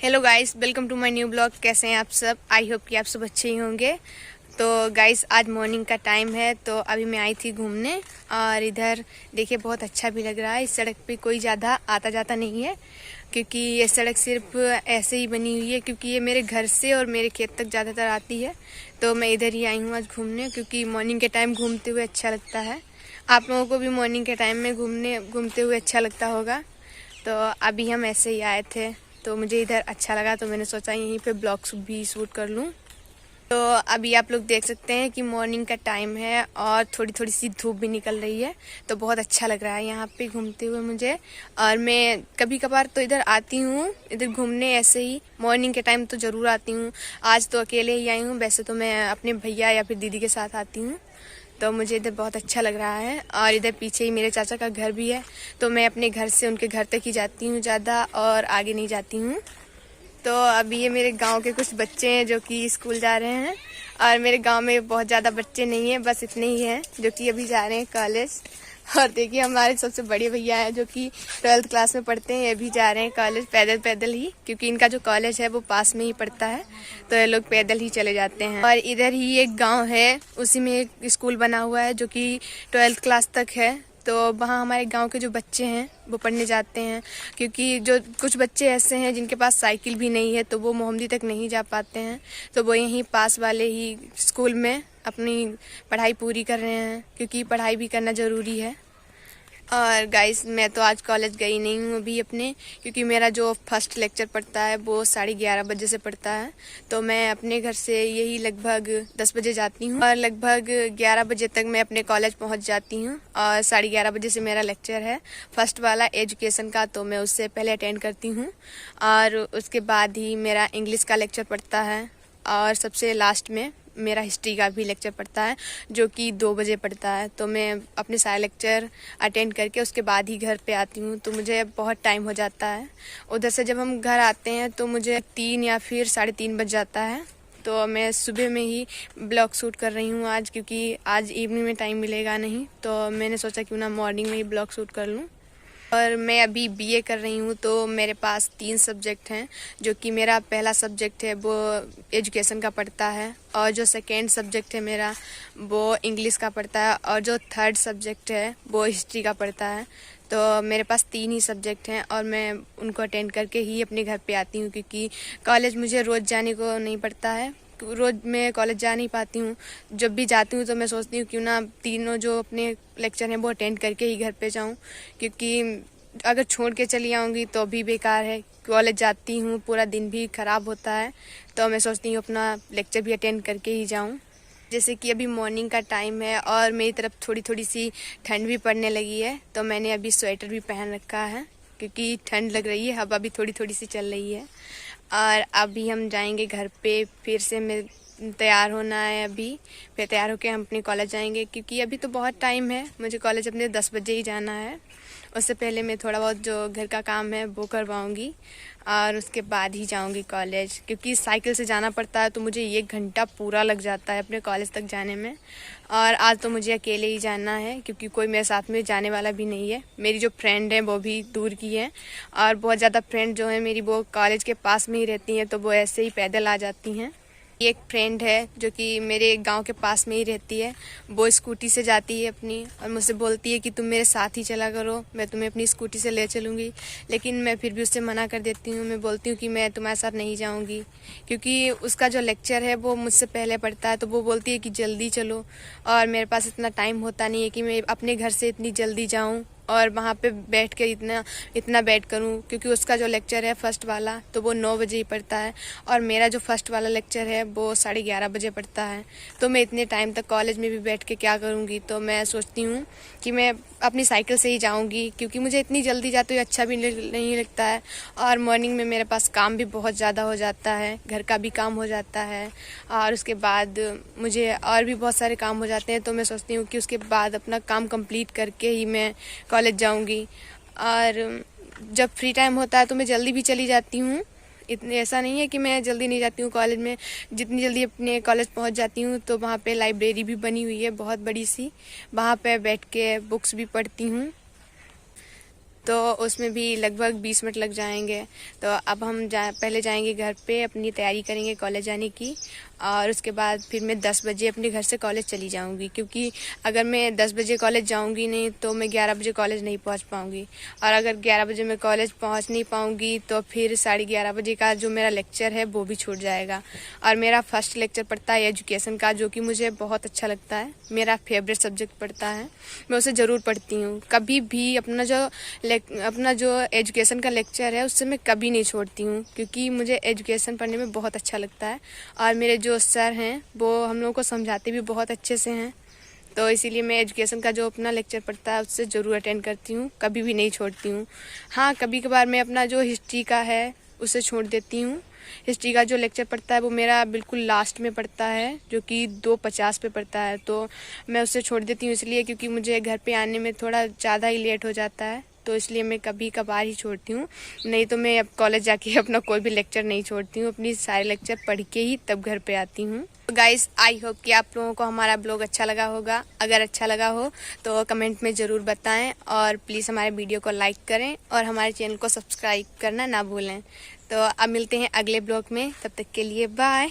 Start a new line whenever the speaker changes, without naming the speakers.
Hello guys, welcome to my new blog. कैसे हैं आप सब? आई होप कि आप सब अच्छे ही होंगे। तो गाइस, आज मॉर्निंग का टाइम है, तो अभी मैं आई थी घूमने और इधर देखिए बहुत अच्छा भी लग रहा है। इस सड़क पे कोई ज़्यादा आता जाता नहीं है क्योंकि ये सड़क सिर्फ ऐसे ही बनी हुई है क्योंकि ये मेरे घर से और मेरे खेत तक ज़्यादातर आती है। तो मैं इधर ही आई हूँ आज घूमने क्योंकि मॉर्निंग के टाइम घूमते हुए अच्छा लगता है। आप लोगों को भी मॉर्निंग के टाइम में घूमते हुए अच्छा लगता होगा। तो अभी हम ऐसे ही आए थे तो मुझे इधर अच्छा लगा तो मैंने सोचा यहीं पे ब्लॉग भी शूट कर लूँ। तो अभी आप लोग देख सकते हैं कि मॉर्निंग का टाइम है और थोड़ी थोड़ी सी धूप भी निकल रही है, तो बहुत अच्छा लग रहा है यहाँ पे घूमते हुए मुझे। और मैं कभी कभार तो इधर आती हूँ, इधर घूमने ऐसे ही मॉर्निंग के टाइम तो ज़रूर आती हूँ। आज तो अकेले ही आई हूँ, वैसे तो मैं अपने भैया या फिर दीदी के साथ आती हूँ। तो मुझे इधर बहुत अच्छा लग रहा है और इधर पीछे ही मेरे चाचा का घर भी है, तो मैं अपने घर से उनके घर तक ही जाती हूँ ज़्यादा और आगे नहीं जाती हूँ। तो अभी ये मेरे गांव के कुछ बच्चे हैं जो कि स्कूल जा रहे हैं और मेरे गांव में बहुत ज़्यादा बच्चे नहीं हैं, बस इतने ही हैं जो कि अभी जा रहे हैं कॉलेज। और देखिए हमारे सबसे बड़े भैया हैं जो कि 12th क्लास में पढ़ते हैं, ये भी जा रहे हैं कॉलेज पैदल पैदल ही, क्योंकि इनका जो कॉलेज है वो पास में ही पड़ता है, तो ये लोग पैदल ही चले जाते हैं। और इधर ही एक गाँव है, उसी में एक स्कूल बना हुआ है जो कि 12th क्लास तक है। तो वहाँ हमारे गांव के जो बच्चे हैं वो पढ़ने जाते हैं, क्योंकि जो कुछ बच्चे ऐसे हैं जिनके पास साइकिल भी नहीं है तो वो मोहम्मदी तक नहीं जा पाते हैं, तो वो यहीं पास वाले ही स्कूल में अपनी पढ़ाई पूरी कर रहे हैं क्योंकि पढ़ाई भी करना ज़रूरी है। और गाइस, मैं तो आज कॉलेज गई नहीं हूँ अभी अपने, क्योंकि मेरा जो फर्स्ट लेक्चर पड़ता है वो 11:30 बजे से पड़ता है। तो मैं अपने घर से यही लगभग 10 बजे जाती हूँ और लगभग 11 बजे तक मैं अपने कॉलेज पहुँच जाती हूँ। और 11:30 बजे से मेरा लेक्चर है फर्स्ट वाला एजुकेशन का, तो मैं उससे पहले अटेंड करती हूँ। और उसके बाद ही मेरा इंग्लिश का लेक्चर पड़ता है और सबसे लास्ट में मेरा हिस्ट्री का भी लेक्चर पड़ता है जो कि 2 बजे पड़ता है। तो मैं अपने सारे लेक्चर अटेंड करके उसके बाद ही घर पे आती हूँ, तो मुझे बहुत टाइम हो जाता है। उधर से जब हम घर आते हैं तो मुझे 3 या फिर 3:30 बज जाता है। तो मैं सुबह में ही ब्लॉग शूट कर रही हूँ आज, क्योंकि आज इवनिंग में टाइम मिलेगा नहीं, तो मैंने सोचा क्यों ना मॉर्निंग में ही ब्लॉग शूट कर लूँ। और मैं अभी बीए कर रही हूँ, तो मेरे पास 3 सब्जेक्ट हैं, जो कि मेरा पहला सब्जेक्ट है वो एजुकेशन का पढ़ता है, और जो सेकेंड सब्जेक्ट है मेरा वो इंग्लिश का पढ़ता है, और जो थर्ड सब्जेक्ट है वो हिस्ट्री का पढ़ता है। तो मेरे पास 3 ही सब्जेक्ट हैं और मैं उनको अटेंड करके ही अपने घर पे आती हूँ, क्योंकि कॉलेज मुझे रोज़ जाने को नहीं पड़ता है, रोज़ मैं कॉलेज जा नहीं पाती हूँ। जब भी जाती हूँ तो मैं सोचती हूँ क्यों ना तीनों जो अपने लेक्चर हैं वो अटेंड करके ही घर पे जाऊँ, क्योंकि अगर छोड़ के चली आऊँगी तो भी बेकार है। कॉलेज जाती हूँ पूरा दिन भी ख़राब होता है, तो मैं सोचती हूँ अपना लेक्चर भी अटेंड करके ही जाऊँ। जैसे कि अभी मॉर्निंग का टाइम है और मेरी तरफ थोड़ी थोड़ी सी ठंड भी पड़ने लगी है, तो मैंने अभी स्वेटर भी पहन रखा है क्योंकि ठंड लग रही है, हवा भी थोड़ी थोड़ी सी चल रही है। और अभी हम जाएंगे घर पे, फिर से मैं तैयार होना है अभी, फिर तैयार होकर हम अपने कॉलेज जाएंगे, क्योंकि अभी तो बहुत टाइम है, मुझे कॉलेज अपने 10 बजे ही जाना है। उससे पहले मैं थोड़ा बहुत जो घर का काम है वो करवाऊँगी और उसके बाद ही जाऊँगी कॉलेज, क्योंकि साइकिल से जाना पड़ता है तो मुझे 1 घंटा पूरा लग जाता है अपने कॉलेज तक जाने में। और आज तो मुझे अकेले ही जाना है क्योंकि कोई मेरे साथ में जाने वाला भी नहीं है। मेरी जो फ्रेंड है वो भी दूर की है और बहुत ज़्यादा फ्रेंड जो है मेरी वो कॉलेज के पास में ही रहती हैं, तो वो ऐसे ही पैदल आ जाती हैं। एक फ्रेंड है जो कि मेरे गांव के पास में ही रहती है, वो स्कूटी से जाती है अपनी और मुझसे बोलती है कि तुम मेरे साथ ही चला करो, मैं तुम्हें अपनी स्कूटी से ले चलूँगी। लेकिन मैं फिर भी उससे मना कर देती हूँ, मैं बोलती हूँ कि मैं तुम्हारे साथ नहीं जाऊँगी, क्योंकि उसका जो लेक्चर है वो मुझसे पहले पढ़ता है, तो वो बोलती है कि जल्दी चलो, और मेरे पास इतना टाइम होता नहीं है कि मैं अपने घर से इतनी जल्दी जाऊँ और वहाँ पे बैठ कर इतना वेट करूँ, क्योंकि उसका जो लेक्चर है फर्स्ट वाला तो वो 9 बजे ही पड़ता है और मेरा जो फर्स्ट वाला लेक्चर है वो 11:30 बजे पड़ता है। तो मैं इतने टाइम तक कॉलेज में भी बैठ के क्या करूँगी, तो मैं सोचती हूँ कि मैं अपनी साइकिल से ही जाऊँगी, क्योंकि मुझे इतनी जल्दी जाते हुए अच्छा भी नहीं लगता है। और मॉर्निंग में मेरे पास काम भी बहुत ज़्यादा हो जाता है, घर का भी काम हो जाता है और उसके बाद मुझे और भी बहुत सारे काम हो जाते हैं, तो मैं सोचती हूँ कि उसके बाद अपना काम कंप्लीट करके ही मैं कॉलेज जाऊंगी। और जब फ्री टाइम होता है तो मैं जल्दी भी चली जाती हूँ, इतने ऐसा नहीं है कि मैं जल्दी नहीं जाती हूँ कॉलेज में। जितनी जल्दी अपने कॉलेज पहुँच जाती हूँ तो वहाँ पे लाइब्रेरी भी बनी हुई है बहुत बड़ी सी, वहाँ पे बैठ के बुक्स भी पढ़ती हूँ। तो उसमें भी लगभग 20 मिनट लग जाएंगे। तो अब हम पहले जाएंगे घर पे, अपनी तैयारी करेंगे कॉलेज जाने की, और उसके बाद फिर मैं 10 बजे अपने घर से कॉलेज चली जाऊंगी, क्योंकि अगर मैं 10 बजे कॉलेज जाऊंगी नहीं तो मैं 11 बजे कॉलेज नहीं पहुंच पाऊंगी, और अगर 11 बजे मैं कॉलेज पहुंच नहीं पाऊंगी तो फिर 11:30 बजे का जो मेरा लेक्चर है वो भी छूट जाएगा। और मेरा फर्स्ट लेक्चर पड़ता है एजुकेशन का, जो कि मुझे बहुत अच्छा लगता है, मेरा फेवरेट सब्जेक्ट पड़ता है, मैं उसे ज़रूर पढ़ती हूँ। कभी भी अपना जो एजुकेशन का लेक्चर है उससे मैं कभी नहीं छोड़ती हूँ, क्योंकि मुझे एजुकेशन पढ़ने में बहुत अच्छा लगता है। और मेरे जो सर हैं वो हम लोगों को समझाते भी बहुत अच्छे से हैं, तो इसीलिए मैं एजुकेशन का जो अपना लेक्चर पढ़ता है उससे ज़रूर अटेंड करती हूँ, कभी भी नहीं छोड़ती हूँ। हाँ, कभी कभार मैं अपना जो हिस्ट्री का है उसे छोड़ देती हूँ। हिस्ट्री का जो लेक्चर पड़ता है वो मेरा बिल्कुल लास्ट में पड़ता है, जो कि 2:50 पे पड़ता है, तो मैं उसे छोड़ देती हूँ इसलिए क्योंकि मुझे घर पे आने में थोड़ा ज़्यादा ही लेट हो जाता है, तो इसलिए मैं कभी कभार ही छोड़ती हूँ। नहीं तो मैं अब कॉलेज जाके अपना कोई भी लेक्चर नहीं छोड़ती हूँ, अपनी सारे लेक्चर पढ़ के ही तब घर पे आती हूँ। गाइस, आई होप कि आप लोगों को हमारा ब्लॉग अच्छा लगा होगा। अगर अच्छा लगा हो तो कमेंट में ज़रूर बताएं, और प्लीज़ हमारे वीडियो को लाइक करें और हमारे चैनल को सब्सक्राइब करना ना भूलें। तो अब मिलते हैं अगले ब्लॉग में, तब तक के लिए बाय।